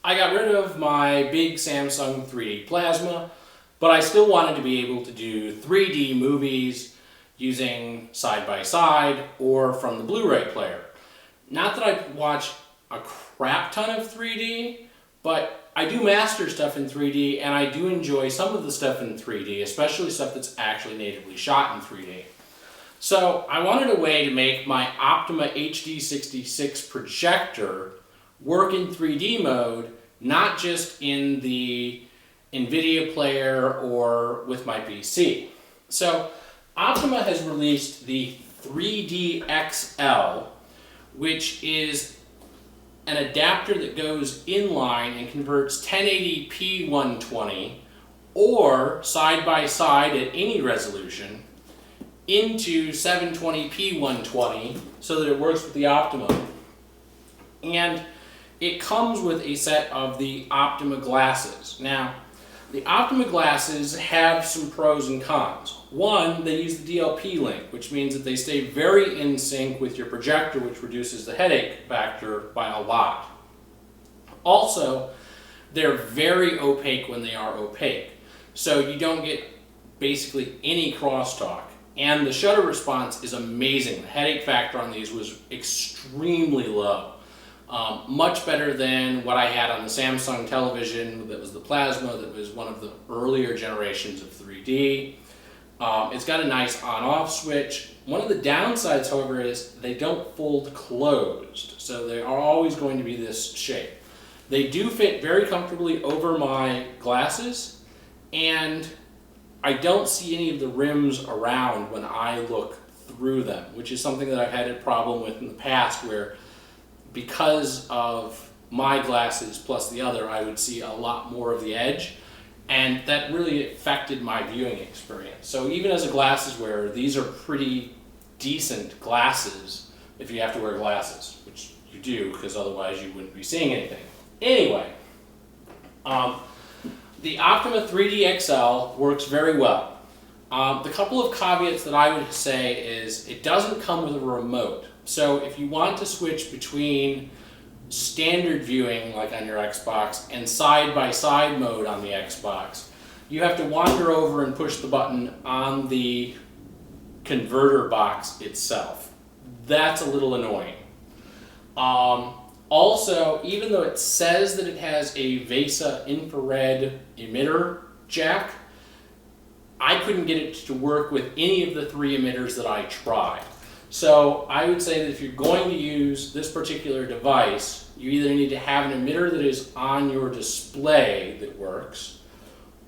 I got rid of my big Samsung 3D plasma, but I still wanted to be able to do 3D movies using side-by-side or from the Blu-ray player. Not that I watch a crap ton of 3D, but I do master stuff in 3D, and I do enjoy some of the stuff in 3D, especially stuff that's actually natively shot in 3D. So I wanted a way to make my Optima HD66 projector work in 3D mode, not just in the NVIDIA player or with my PC. So Optima has released the 3D-XL, which is an adapter that goes inline and converts 1080p 120 or side by side at any resolution into 720p 120 so that it works with the Optima. And it comes with a set of the Optima Glasses. Now, the Optima Glasses have some pros and cons. One, they use the DLP link, which means that they stay very in sync with your projector, which reduces the headache factor by a lot. Also, they're very opaque when they are opaque, so you don't get basically any crosstalk. And the shutter response is amazing. The headache factor on these was extremely low. Much better than what I had on the Samsung television that was the plasma, that was one of the earlier generations of 3D. It's got a nice on-off switch. One of the downsides, however, is they don't fold closed, so they are always going to be this shape. They do fit very comfortably over my glasses, and I don't see any of the rims around when I look through them, which is something that I've had a problem with in the past, where because of my glasses plus the other, I would see a lot more of the edge, and that really affected my viewing experience. So even as a glasses wearer, these are pretty decent glasses if you have to wear glasses, which you do, because otherwise you wouldn't be seeing anything. Anyway, the Optima 3D-XL works very well. The couple of caveats that I would say is it doesn't come with a remote. So if you want to switch between standard viewing, like on your Xbox, and side-by-side mode on the Xbox, you have to wander over and push the button on the converter box itself. That's a little annoying. Also, even though it says that it has a VESA infrared emitter jack, I couldn't get it to work with any of the three emitters that I tried. So I would say that if you're going to use this particular device, you either need to have an emitter that is on your display that works,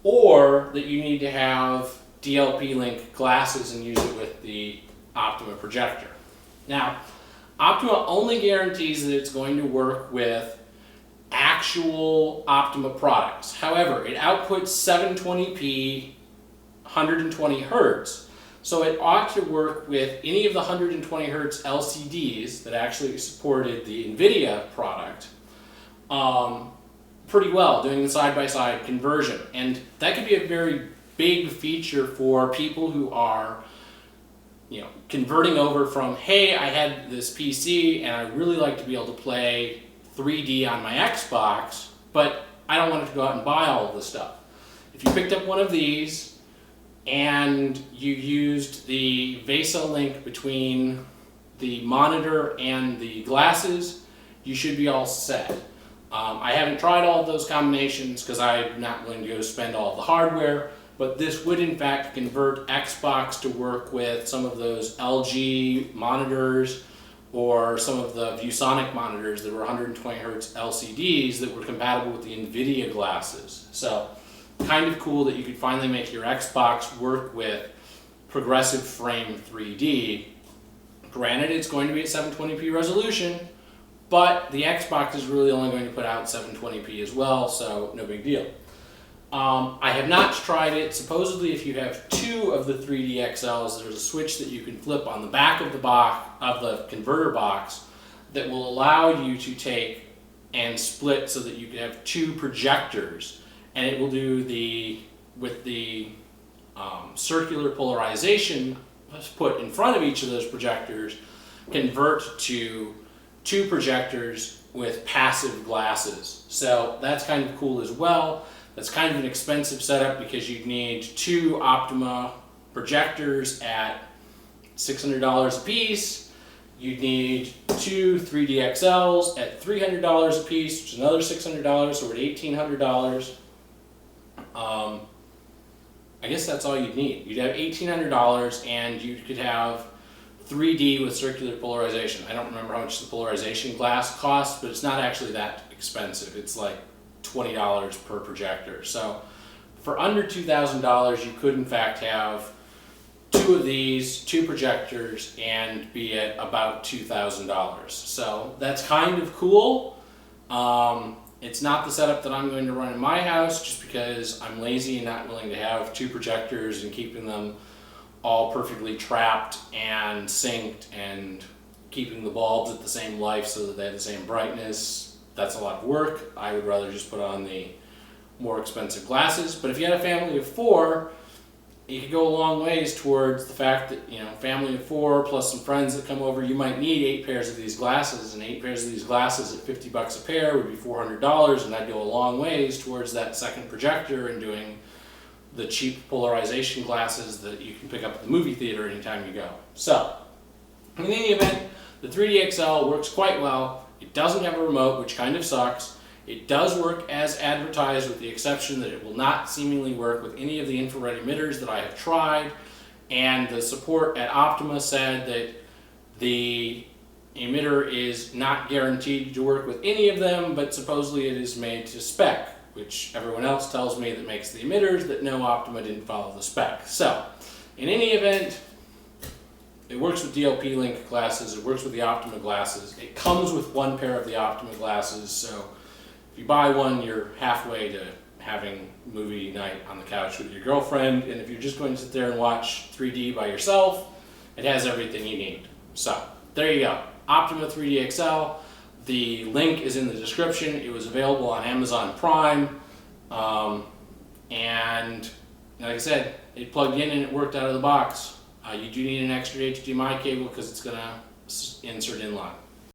or that you need to have DLP link glasses and use it with the Optima projector. Now, Optima only guarantees that it's going to work with actual Optima products. However, it outputs 720p 120 Hertz. So it ought to work with any of the 120 Hertz LCDs that actually supported the NVIDIA product pretty well, doing the side-by-side conversion. And that could be a very big feature for people who are, converting over from, hey, I had this PC and I really like to be able to play 3D on my Xbox, but I don't want to go out and buy all of this stuff. If you picked up one of these and you used the VESA link between the monitor and the glasses, you should be all set. I haven't tried all of those combinations because I'm not willing to go spend all of the hardware, but this would in fact convert Xbox to work with some of those LG monitors or some of the ViewSonic monitors that were 120 Hertz LCDs that were compatible with the NVIDIA glasses. So kind of cool that you could finally make your Xbox work with progressive frame 3D. Granted, it's going to be at 720p resolution, but the Xbox is really only going to put out 720p as well, so no big deal. I have not tried it. Supposedly, if you have two of the 3D-XLs, there's a switch that you can flip on the back of the box, of the converter box, that will allow you to take and split so that you can have two projectors. And it will do with the circular polarization put in front of each of those projectors, convert to two projectors with passive glasses. So that's kind of cool as well. That's kind of an expensive setup because you'd need 2 Optima projectors at $600 a piece. You'd need 2 3D-XLs at $300 a piece, which is another $600, so we're at $1,800. I guess that's all you'd need. You'd have $1,800 and you could have 3D with circular polarization. I don't remember how much the polarization glass costs, but it's not actually that expensive. It's like $20 per projector. So for under $2,000, you could in fact have 2 of these, 2 projectors, and be at about $2,000. So that's kind of cool. It's not the setup that I'm going to run in my house just because I'm lazy and not willing to have 2 projectors and keeping them all perfectly trapped and synced and keeping the bulbs at the same life so that they have the same brightness. That's a lot of work. I would rather just put on the more expensive glasses. But if you had a family of 4, you could go a long ways towards the fact that, you know, family of 4 plus some friends that come over, you might need 8 pairs of these glasses, and 8 pairs of these glasses at $50 a pair would be $400, and that'd go a long ways towards that second projector and doing the cheap polarization glasses that you can pick up at the movie theater anytime you go. So, in any event, the 3D-XL works quite well. It doesn't have a remote, which kind of sucks. It does work as advertised, with the exception that it will not seemingly work with any of the infrared emitters that I have tried, and the support at Optima said that the emitter is not guaranteed to work with any of them, but supposedly it is made to spec, which everyone else tells me that makes the emitters that no, Optima didn't follow the spec. So, in any event, it works with DLP Link glasses, it works with the Optima glasses, it comes with 1 pair of the Optima glasses, so if you buy one, you're halfway to having movie night on the couch with your girlfriend, and if you're just going to sit there and watch 3D by yourself, it has everything you need. So, there you go. Optima 3D-XL. The link is in the description. It was available on Amazon Prime, and like I said, it plugged in and it worked out of the box. You do need an extra HDMI cable because it's going to insert in line.